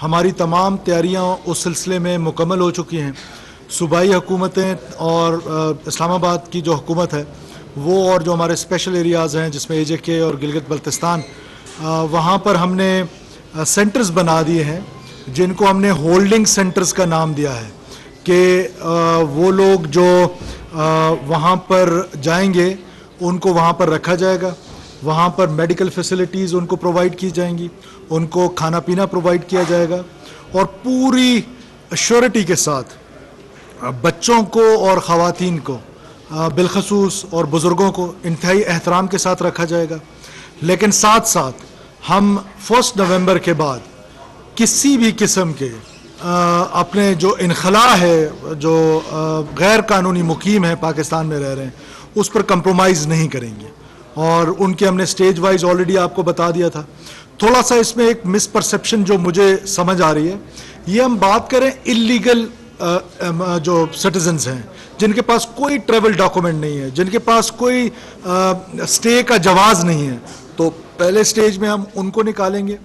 ہماری تمام تیاریاں اس سلسلے میں مکمل ہو چکی ہیں. صوبائی حکومتیں اور اسلام آباد کی جو حکومت ہے وہ اور جو ہمارے اسپیشل ایریاز ہیں جس میں اے جے کے اور گلگت بلتستان، وہاں پر ہم نے سینٹرز بنا دیے ہیں جن کو ہم نے ہولڈنگ سینٹرز کا نام دیا ہے کہ وہ لوگ جو وہاں پر جائیں گے ان کو وہاں پر رکھا جائے گا. وہاں پر میڈیکل فیسلٹیز ان کو پرووائڈ کی جائیں گی، ان کو کھانا پینا پرووائڈ کیا جائے گا، اور پوری ایشورٹی کے ساتھ بچوں کو اور خواتین کو بالخصوص اور بزرگوں کو انتہائی احترام کے ساتھ رکھا جائے گا. لیکن ساتھ ساتھ ہم 1 نومبر کے بعد کسی بھی قسم کے اپنے جو انخلاء ہے، جو غیر قانونی مقیم ہیں پاکستان میں رہ رہے ہیں، اس پر کمپرومائز نہیں کریں گے. اور ان کے ہم نے سٹیج وائز آلریڈی آپ کو بتا دیا تھا. تھوڑا سا اس میں ایک مس پرسیپشن جو مجھے سمجھ آ رہی ہے، یہ ہم بات کریں اللیگل جو سٹیزنز ہیں جن کے پاس کوئی ٹریول ڈاکومنٹ نہیں ہے، جن کے پاس کوئی سٹے کا جواز نہیں ہے، تو پہلے سٹیج میں ہم ان کو نکالیں گے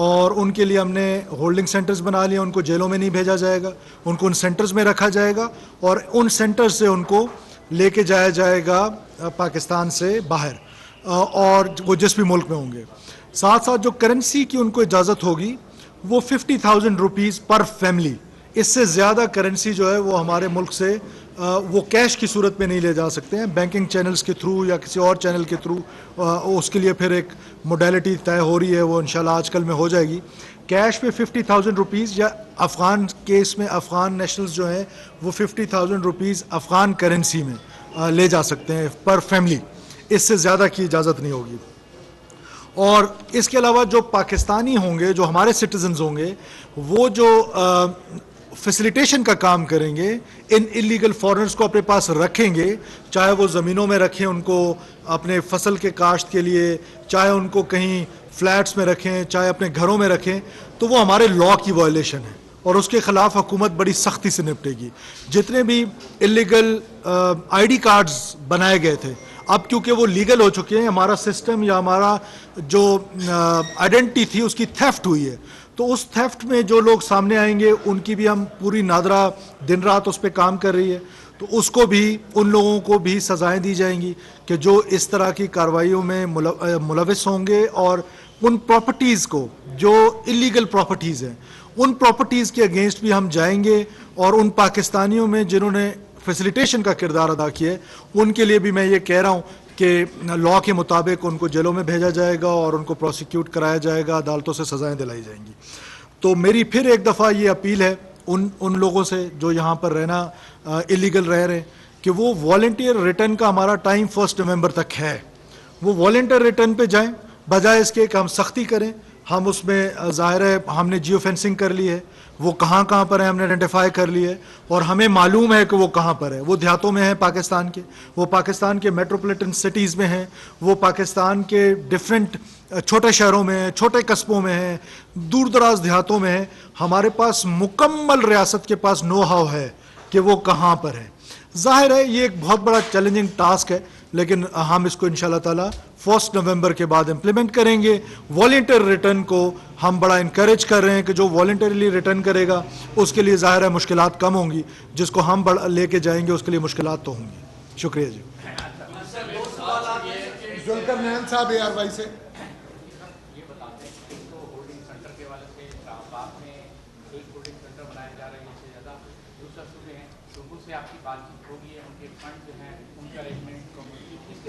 اور ان کے لیے ہم نے ہولڈنگ سینٹرز بنا لیے. ان کو جیلوں میں نہیں بھیجا جائے گا، ان کو ان سینٹرز میں رکھا جائے گا اور ان سینٹر سے ان کو لے کے جایا جائے گا پاکستان سے باہر، اور وہ جس بھی ملک میں ہوں گے. ساتھ ساتھ جو کرنسی کی ان کو اجازت ہوگی وہ 50,000 روپیز پر فیملی. اس سے زیادہ کرنسی جو ہے وہ ہمارے ملک سے وہ کیش کی صورت میں نہیں لے جا سکتے ہیں. بینکنگ چینلز کے تھرو یا کسی اور چینل کے تھرو اس کے لیے پھر ایک موڈیلٹی طے ہو رہی ہے، وہ انشاءاللہ آج کل میں ہو جائے گی. کیش پہ 50,000 روپیز، یا افغان کیس میں افغان نیشنلز جو ہیں وہ 50,000 روپیز افغان کرنسی میں لے جا سکتے ہیں پر فیملی. اس سے زیادہ کی اجازت نہیں ہوگی. اور اس کے علاوہ جو پاکستانی ہوں گے، جو ہمارے سٹیزنز ہوں گے، وہ جو فیسیلیٹیشن کا کام کریں گے، ان اللیگل فارنرز کو اپنے پاس رکھیں گے، چاہے وہ زمینوں میں رکھیں ان کو اپنے فصل کے کاشت کے لیے، چاہے ان کو کہیں فلیٹس میں رکھیں، چاہے اپنے گھروں میں رکھیں، تو وہ ہمارے لاء کی وائلیشن ہے اور اس کے خلاف حکومت بڑی سختی سے نپٹے گی. جتنے بھی اللیگل آئی ڈی کارڈز بنائے گئے تھے، اب کیونکہ وہ لیگل ہو چکے ہیں، ہمارا سسٹم یا ہمارا جو آئیڈینٹی تھی اس کی تھیفٹ ہوئی ہے، تو اس تھیفٹ میں جو لوگ سامنے آئیں گے ان کی بھی ہم پوری نادرا دن رات اس پہ کام کر رہی ہے. تو اس کو بھی، ان لوگوں کو بھی سزائیں دی جائیں گی کہ جو اس طرح کی کارروائیوں میں ملوث ہوں گے، اور ان پراپرٹیز کو جو اللیگل پراپرٹیز ہیں ان پراپرٹیز کے اگینسٹ بھی ہم جائیں گے. اور ان پاکستانیوں میں جنہوں نے فیسیلیٹیشن کا کردار ادا کیا ہے ان کے لیے بھی میں یہ کہہ رہا ہوں کہ لاء کے مطابق ان کو جیلوں میں بھیجا جائے گا اور ان کو پروسیکیوٹ کرایا جائے گا، عدالتوں سے سزائیں دلائی جائیں گی. تو میری پھر ایک دفعہ یہ اپیل ہے ان لوگوں سے جو یہاں پر رہنا اللیگل رہ رہے ہیں کہ وہ والنٹیئر ریٹرن کا ہمارا ٹائم 1 نومبر تک ہے. وہ والنٹیئر ریٹرن پہ جائیں، بجائے اس کے کہ ہم سختی کریں. ہم اس میں ظاہر ہے ہم نے جیو فینسنگ کر لی ہے، وہ کہاں کہاں پر ہیں ہم نے آئیڈینٹیفائی کر لی ہے، اور ہمیں معلوم ہے کہ وہ کہاں پر ہے. وہ دیہاتوں میں ہیں پاکستان کے، وہ پاکستان کے میٹروپولیٹن سٹیز میں ہیں، وہ پاکستان کے ڈفرینٹ چھوٹے شہروں میں ہیں، چھوٹے قصبوں میں ہیں، دور دراز دیہاتوں میں ہیں. ہمارے پاس مکمل ریاست کے پاس نو ہاؤ ہے کہ وہ کہاں پر ہے. ظاہر ہے یہ ایک بہت بڑا چیلنجنگ ٹاسک ہے، لیکن ہم اس کو انشاءاللہ تعالی 1 نومبر کے بعد امپلیمنٹ کریں گے. والنٹیئر ریٹرن کو ہم بڑا انکریج کر رہے ہیں کہ جو والنٹریلی ریٹرن کرے گا اس کے لیے ظاہر ہے مشکلات کم ہوں گی، جس کو ہم لے کے جائیں گے اس کے لیے مشکلات تو ہوں گی. شکریہ جی. ذوالقرنین صاحب اے آر وائی سے.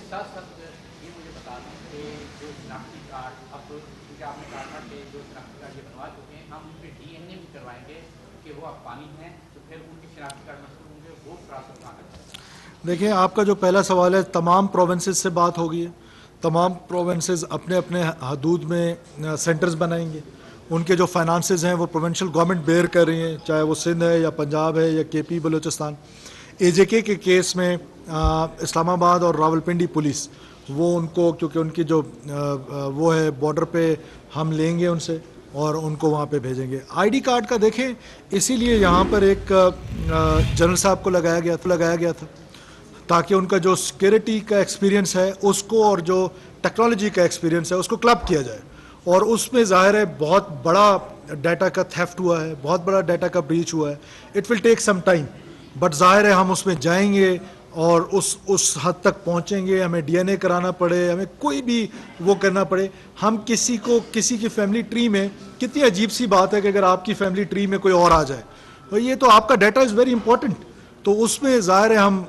ساتھ ساتھ یہ مجھے بتا دیں کہ جو شناختی کارڈ اب کیونکہ آپ نے کہا کہ جو شناختی کارڈ یہ بنوا چکے ہیں، ہم ان پہ ڈی این اے بھی کروائیں گے کہ وہ افغانی ہیں، تو پھر ان کے شناختی کارڈ مسئول ہوں گے، وہ پروسیس کہاں تک؟ دیکھیں، آپ کا جو پہلا سوال ہے، تمام پروونسز سے بات ہوگی ہے. تمام پروونسز اپنے اپنے حدود میں سینٹرز بنائیں گے. ان کے جو فائنانسز ہیں وہ پروونشل گورنمنٹ بیئر کر رہی ہیں، چاہے وہ سندھ ہے یا پنجاب ہے یا کے پی بلوچستان. اے جے کے کیس میں اسلام آباد اور راولپنڈی پولیس وہ ان کو، کیونکہ ان کی جو وہ ہے بارڈر پہ، ہم لیں گے ان سے اور ان کو وہاں پہ بھیجیں گے. آئی ڈی کارڈ کا دیکھیں، اسی لیے یہاں پر ایک جنرل صاحب کو لگایا گیا تھا تاکہ ان کا جو سیکیورٹی کا ایکسپیرینس ہے اس کو اور جو ٹیکنالوجی کا ایکسپیرینس ہے اس کو کلب کیا جائے. اور اس میں ظاہر ہے بہت بڑا ڈیٹا کا تھیفٹ ہوا ہے, بہت بڑا ڈیٹا کا بریچ ہوا ہے. It will take some time, but ظاہر ہے ہم اس میں جائیں گے اور اس حد تک پہنچیں گے. ہمیں ڈی این اے کرانا پڑے, ہمیں کوئی بھی وہ کرنا پڑے, ہم کسی کی فیملی ٹری میں, کتنی عجیب سی بات ہے کہ اگر آپ کی فیملی ٹری میں کوئی اور آ جائے, تو یہ تو آپ کا ڈیٹا از ویری امپورٹنٹ. تو اس میں ظاہر ہے ہم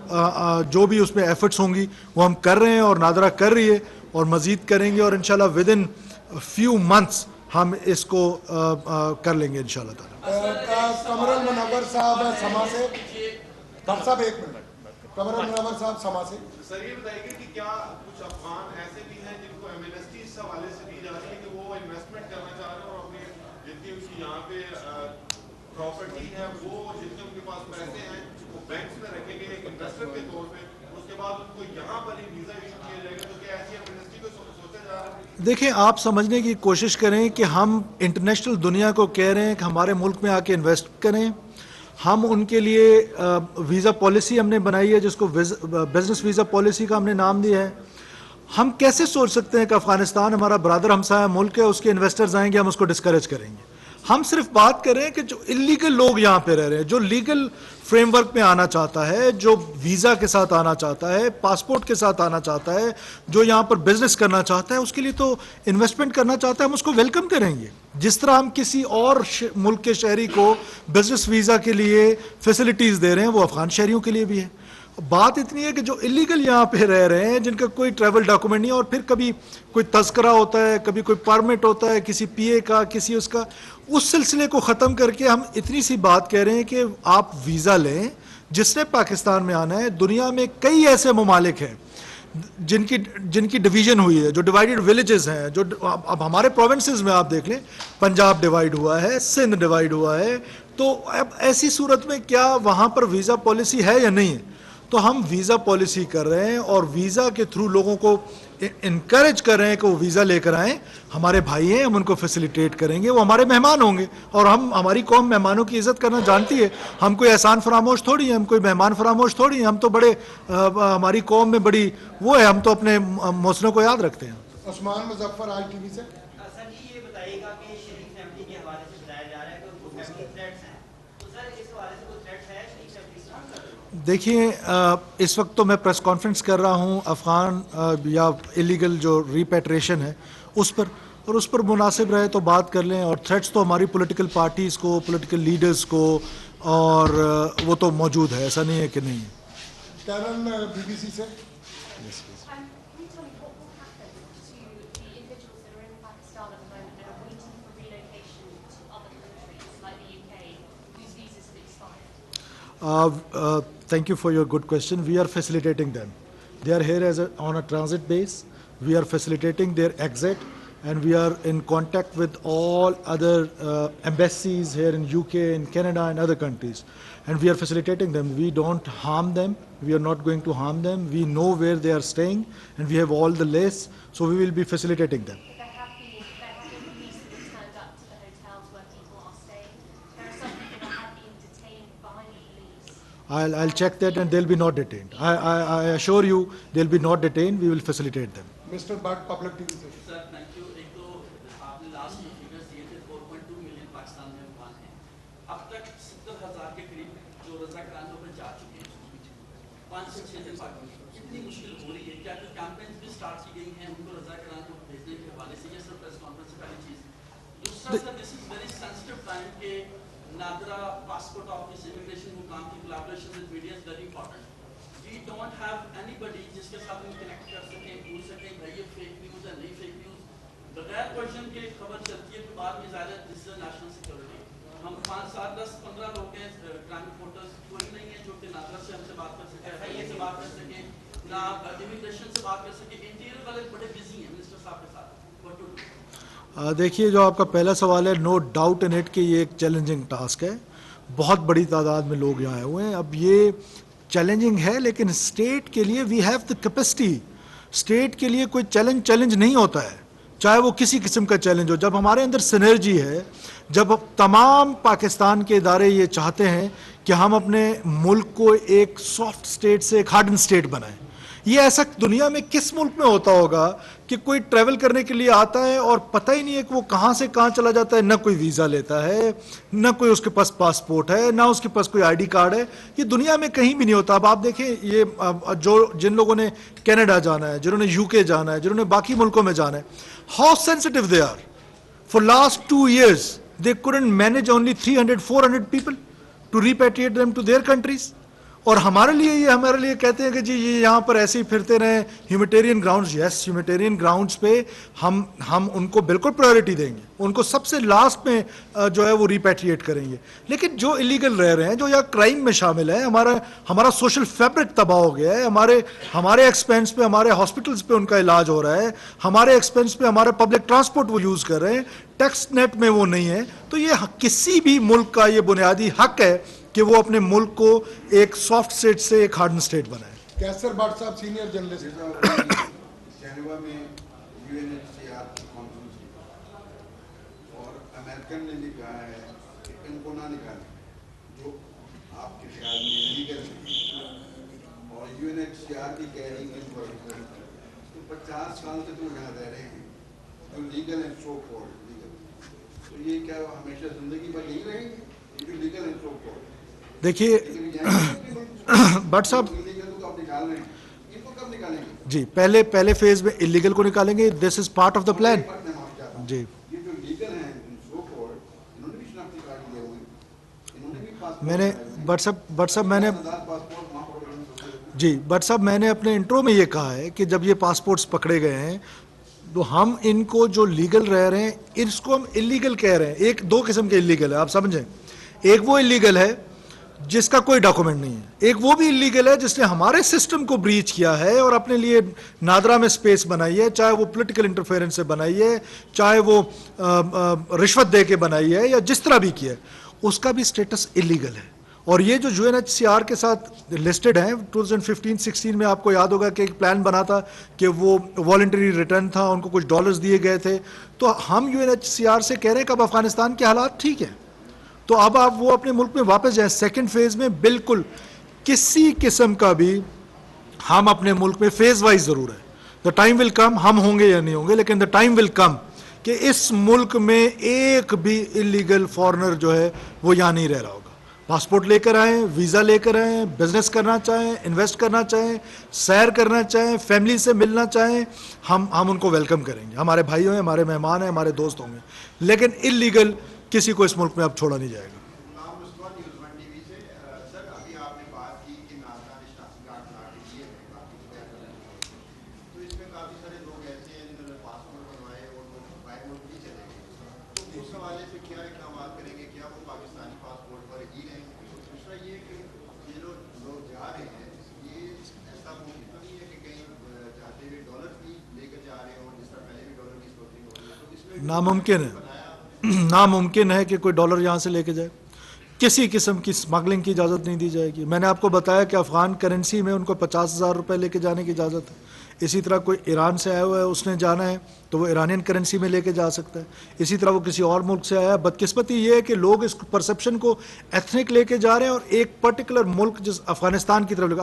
جو بھی اس میں ایفرٹس ہوں گی وہ ہم کر رہے ہیں, اور نادرا کر رہی ہے, اور مزید کریں گے, اور انشاءاللہ ود ان فیو منتھس ہم اس کو کر لیں گے انشاءاللہ تعالیٰ. قمر المنور صاحب سما سے, ڈاکٹر صاحب ایک منٹ, قمر المنور صاحب سما سے. سر یہ بتائیے کہ کیا کچھ افغان ایسے بھی ہیں جن کو ایمنسٹی اس حوالے سے دی جا رہی ہے کہ وہ انویسٹمنٹ کرنا چاہ رہے ہیں اور اپنی جتنی ان کی یہاں پہ پراپرٹی ہے وہ جتنے ان کے پاس پیسے ہیں وہ بینکس میں رکھیں گے ایک انویسٹر کے طور پہ, اس کے بعد ان کو یہاں پر ہی ویزا ایشو کیا جائے گا, تو کیا ایسی ایمنسٹی کو سوچا جا رہا ہے؟ دیکھیں, آپ سمجھنے کی کوشش کریں کہ ہم انٹرنیشنل دنیا کو کہہ رہے ہیں کہ ہمارے ملک میں آ کے انویسٹ کریں. ہم ان کے لیے ویزا پالیسی ہم نے بنائی ہے جس کو بزنس ویزا پالیسی کا ہم نے نام دیا ہے. ہم کیسے سوچ سکتے ہیں کہ افغانستان ہمارا برادر ہمسایہ ملک ہے, اس کے انویسٹرز آئیں گے, ہم اس کو ڈسکریج کریں گے؟ ہم صرف بات کر رہے ہیں کہ جو انلیگل لوگ یہاں پہ رہ رہے ہیں, جو لیگل فریم ورک میں آنا چاہتا ہے, جو ویزا کے ساتھ آنا چاہتا ہے, پاسپورٹ کے ساتھ آنا چاہتا ہے, جو یہاں پر بزنس کرنا چاہتا ہے, اس کے لیے تو انویسٹمنٹ کرنا چاہتا ہے, ہم اس کو ویلکم کریں گے. جس طرح ہم کسی اور ملک کے شہری کو بزنس ویزا کے لیے فیسلٹیز دے رہے ہیں, وہ افغان شہریوں کے لیے بھی ہے. بات اتنی ہے کہ جو انلیگل یہاں پہ رہ رہے ہیں, جن کا کوئی ٹریول ڈاکومنٹ نہیں ہے, اور پھر کبھی کوئی تذکرہ ہوتا ہے, کبھی کوئی پرمٹ ہوتا ہے کسی پی اے کا, کسی اس کا, اس سلسلے کو ختم کر کے ہم اتنی سی بات کہہ رہے ہیں کہ آپ ویزا لیں جس نے پاکستان میں آنا ہے. دنیا میں کئی ایسے ممالک ہیں جن کی ڈویژن ہوئی ہے, جو ڈیوائیڈڈ ولیجز ہیں, جو اب ہمارے پروونسز میں آپ دیکھ لیں, پنجاب ڈیوائیڈ ہوا ہے, سندھ ڈیوائیڈ ہوا ہے. تو اب ایسی صورت میں کیا وہاں پر ویزا پالیسی ہے یا نہیں ہے؟ تو ہم ویزا پالیسی کر رہے ہیں, اور ویزا کے تھرو لوگوں کو انکریج کر رہے ہیں کہ وہ ویزا لے کر آئیں. ہمارے بھائی ہیں, ہم ان کو فیسیلیٹیٹ کریں گے, وہ ہمارے مہمان ہوں گے, اور ہماری قوم مہمانوں کی عزت کرنا جانتی ہے. ہم کوئی احسان فراموش تھوڑی ہیں, ہم کوئی مہمان فراموش تھوڑی ہیں. ہم تو بڑے ہماری قوم میں بڑی وہ ہے, ہم تو اپنے موسنوں کو یاد رکھتے ہیں. عثمان مظفر آئی ٹی وی سے. سر جی یہ بتائیے گا کہ شریف فیملی کے حوالے سے بتایا جا رہا ہے کہ ان کو فیملی تھریٹس ہیں, تو سر اس حوالے سے کوئی تھریٹ ہے شریف فیملی سے؟ دیکھیے, اس وقت تو میں پریس کانفرنس کر رہا ہوں افغان یا ایلیگل جو ریپیٹریشن ہے اس پر, اور اس پر مناسب رہے تو بات کر لیں. اور تھریٹس تو ہماری پولیٹیکل پارٹیز کو, پولیٹیکل لیڈرز کو, اور وہ تو موجود ہے, ایسا نہیں ہے کہ نہیں ہے. کیرن بی بی سی سے. Can you tell me what will happen to the individuals that are in Pakistan at the moment that are waiting for relocation to other countries like the UK, whose visas have expired? Thank you for your good question. We are facilitating them. They are here on a transit base. We are facilitating their exit, and we are in contact with all other embassies here in UK, in Canada, and other countries. And we are facilitating them. We don't harm them. We are not going to harm them. We know where they are staying, and we have all the lists, so we will be facilitating them. There have been police that have turned up to the hotels where people are staying. There are some people that have been detained by police. I'll check that, and they'll be not detained. I assure you, they'll be not detained. We will facilitate them. Mister Butt public TV وی سے. Sir thank you. ایک تو آپ نے last میں figures دیے تھے 4.2 million Pakistan میں افغان ہیں. اب تک 70,000 کے قریب جو رضا کرانوں پر جا چکے ہیں, 5 سے 6 دن بعد کتنی مشکل ہو رہی ہے. کیا کوئی کیمپینز بھی اسٹارٹ کی گئی ہیں ان کو رضا کرانوں بھیجنے کے حوالے سے؟ یہ سر پریس کانفرنس سے پہلی چیز. دوسرا سر, دس از ویری سینسٹیو ٹائم کہ نادرا پاسپورٹ آفس امیگریشن کو کام کی collaboration with media is very important. We don't have anybody جس کے ساتھ ہم کنیکٹ کر سکیں, پوچھ سکیں بھائی یہ فیک نیوز ہے نہیں فیک نیوز. بغیر کوشچن کے خبر چلتی ہے تو بعد میں زیادہ دس از نیشنل سیکورٹی. ہم 5 7 10 15 لوگ ہیں کرائم رپورٹرز, کوئی نہیں ہے جو کہ نادرا سے ہم سے بات کر سکے, ایف آئی اے سے بات کر سکیں, نہ امیگریشن سے بات کر سکیں. انٹیریئر والے بڑے بزی ہیں منسٹر صاحب کے ساتھ. What to do? دیکھیے, جو آپ کا پہلا سوال ہے, نو ڈاؤٹ ان اٹ کہ یہ ایک چیلنجنگ ٹاسک ہے. بہت بڑی تعداد میں لوگ یہاں آئے ہوئے ہیں. اب یہ چیلنجنگ ہے, لیکن اسٹیٹ کے لیے we have the capacity. State کے لیے کوئی چیلنج نہیں ہوتا ہے, چاہے وہ کسی قسم کا چیلنج ہو. جب ہمارے اندر سینرجی ہے, جب تمام پاکستان کے ادارے یہ چاہتے ہیں کہ ہم اپنے ملک کو ایک سافٹ اسٹیٹ سے ایک ہارڈن اسٹیٹ بنائیں, یہ ایسا دنیا میں کس ملک میں ہوتا ہوگا کہ کوئی ٹریول کرنے کے لیے آتا ہے اور پتہ ہی نہیں ہے کہ وہ کہاں سے کہاں چلا جاتا ہے, نہ کوئی ویزا لیتا ہے, نہ کوئی اس کے پاس پاسپورٹ ہے, نہ اس کے پاس کوئی آئی ڈی کارڈ ہے. یہ دنیا میں کہیں بھی نہیں ہوتا. اب آپ دیکھیں یہ جن لوگوں نے کینیڈا جانا ہے, جنہوں نے یو کے جانا ہے, جنہوں نے باقی ملکوں میں جانا ہے, how sensitive they are. For last 2 years they couldn't manage only 300-400 people to repatriate them to their countries. اور ہمارے لیے کہتے ہیں کہ جی یہ یہاں پر ایسے ہی پھرتے رہیں ہیومیٹیرین گراؤنڈز. یس, ہیومیٹیرین گراؤنڈز پہ ہم ان کو بالکل پرائیورٹی دیں گے, ان کو سب سے لاسٹ میں جو ہے وہ ریپیٹریٹ کریں گے. لیکن جو الیگل رہ رہے ہیں, جو یا کرائم میں شامل ہیں, ہمارا سوشل فیبرک تباہ ہو گیا ہے. ہمارے ایکسپینس پہ ہمارے ہاسپٹلس پہ ان کا علاج ہو رہا ہے, ہمارے ایکسپینس پہ ہمارا پبلک ٹرانسپورٹ وہ یوز کر رہے ہیں, ٹیکس نیٹ میں وہ نہیں ہے. تو یہ کسی بھی ملک کا یہ بنیادی حق ہے کہ وہ اپنے ملک کو ایک سافٹ اسٹیٹ سے ایک ہارڈن اسٹیٹ بنائے. کیسر بٹ صاحب سینئر جرنلسٹ. جنیوا میں UNHCR کی کانفرنس اور امریکن نے بھی کہا ہے کہ ان کو نہ نکالیں جو آپ کے خیال میں لیگل ہیں, اور UNHCR کی کہہ رہی ہے تو 50 سال سے جو یہاں رہ رہے ہیں جو لیگل ہیں سو کالڈ لیگل, تو یہ کیا ہمیشہ زندگی بھر یہی رہیں گے جو لیگل ہیں سو کالڈ؟ دیکھیے بٹ صاحب جی پہلے فیز میں الیگل کو نکالیں گے. This is part of the plan. جی میں نے بٹ صاحب میں نے اپنے انٹرو میں یہ کہا ہے کہ جب یہ پاسپورٹس پکڑے گئے ہیں تو ہم ان کو جو لیگل رہ رہے ہیں اس کو ہم الیگل کہہ رہے ہیں. دو قسم کے الیگل ہے, آپ سمجھیں. ایک وہ الیگل ہے جس کا کوئی ڈاکومنٹ نہیں ہے, ایک وہ بھی الیگل ہے جس نے ہمارے سسٹم کو بریچ کیا ہے اور اپنے لیے نادرا میں سپیس بنائی ہے, چاہے وہ پولیٹیکل انٹرفیرنس سے بنائی ہے, چاہے وہ رشوت دے کے بنائی ہے, یا جس طرح بھی کیا ہے, اس کا بھی سٹیٹس الیگل ہے. اور یہ جو UNHCR کے ساتھ لسٹڈ ہیں 2015-16 میں آپ کو یاد ہوگا کہ ایک پلان بنا تھا کہ وہ والنٹری ریٹرن تھا, ان کو کچھ ڈالرز دیے گئے تھے. تو ہم UNHCR سے کہہ رہے ہیں کہ اب افغانستان کے حالات ٹھیک ہیں تو اب آپ وہ اپنے ملک میں واپس جائیں. سیکنڈ فیز میں بالکل کسی قسم کا بھی ہم اپنے ملک میں فیز وائز ضرور ہے. دا ٹائم ول کم, ہم ہوں گے یا نہیں ہوں گے, لیکن دا ٹائم ول کم کہ اس ملک میں ایک بھی الیگل فارنر جو ہے وہ یہاں نہیں رہ رہا ہوگا. پاسپورٹ لے کر آئیں, ویزا لے کر آئیں, بزنس کرنا چاہیں, انویسٹ کرنا چاہیں, سیر کرنا چاہیں, فیملی سے ملنا چاہیں, ہم ان کو ویلکم کریں گے. ہمارے بھائی ہیں, ہمارے مہمان ہیں, ہمارے دوست ہوں گے, لیکن الیگل کسی کو اس ملک میں اب چھوڑا نہیں جائے گا. سر ابھی آپ نے بات کی کہ نادرا نے شناختی کارڈ بنا کے دیے ہیں کافی طرح تو اس میں کافی سارے لوگ ایسے ہیں جنہوں نے پاسپورٹ بنوائے اور وہ باہر ملک بھی چلے گئے, تو اس حوالے سے کیا اقدامات کریں گے, کیا وہ پاکستانی پاسپورٹ پر ہی رہیں گے؟ دوسرا یہ کہ یہ جو لوگ جا رہے ہیں یہ ایسا ممکن تو نہیں ہے کہ کہیں جاتے ہوئے ڈالر بھی لے کر جا رہے ہوں, جس طرح پہلے بھی ڈالر کی اسمگلنگ ہو رہی ہے, تو اس میں ناممکن ہے کہ کوئی ڈالر یہاں سے لے کے جائے. کسی قسم کی اسمگلنگ کی اجازت نہیں دی جائے گی. میں نے آپ کو بتایا کہ افغان کرنسی میں ان کو 50,000 روپے لے کے جانے کی اجازت ہے. اسی طرح کوئی ایران سے آیا ہوا ہے, اس نے جانا ہے تو وہ ایرانین کرنسی میں لے کے جا سکتا ہے. اسی طرح وہ کسی اور ملک سے آیا ہے. بدقسمتی یہ ہے کہ لوگ اس پرسیپشن کو ایتھنک لے کے جا رہے ہیں اور ایک پرٹیکولر ملک جس افغانستان کی طرف لے.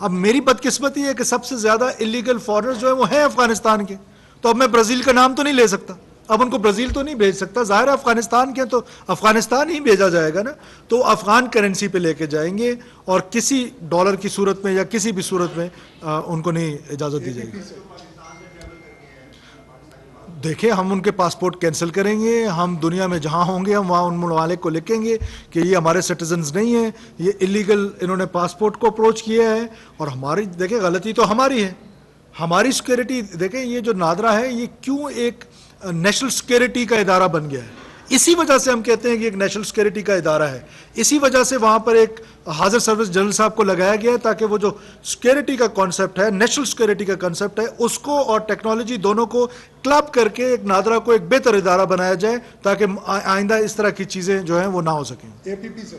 اب میری بدقسمتی ہے کہ سب سے زیادہ الیگل فارنرز جو ہیں وہ ہیں افغانستان کے, تو اب میں برازیل کا نام تو نہیں لے سکتا, اب ان کو برازیل تو نہیں بھیج سکتا. ظاہر ہے افغانستان کے تو افغانستان ہی بھیجا جائے گا نا, تو افغان کرنسی پہ لے کے جائیں گے اور کسی ڈالر کی صورت میں یا کسی بھی صورت میں ان کو نہیں اجازت دی جائے گی. دیکھیں ہم ان کے پاسپورٹ کینسل کریں گے, ہم دنیا میں جہاں ہوں گے ہم وہاں ان ممالک کو لکھیں گے کہ یہ ہمارے سٹیزنز نہیں ہیں, یہ الیگل انہوں نے پاسپورٹ کو اپروچ کیا ہے. اور ہماری دیکھیں غلطی تو ہماری ہے, ہماری سیکورٹی. دیکھیں یہ جو نادرا ہے یہ کیوں ایک نیشنل سیکورٹی کا ادارہ بن گیا ہے, اسی وجہ سے ہم کہتے ہیں کہ ایک نیشنل سیکورٹی کا ادارہ ہے. اسی وجہ سے وہاں پر ایک حاضر سروس جنرل صاحب کو لگایا گیا ہے تاکہ وہ جو سیکورٹی کا کانسیپٹ ہے, نیشنل سیکورٹی کا کانسیپٹ ہے, اس کو اور ٹیکنالوجی دونوں کو کلب کر کے ایک نادرا کو ایک بہتر ادارہ بنایا جائے تاکہ آئندہ اس طرح کی چیزیں جو ہیں وہ نہ ہو سکیں. APP سے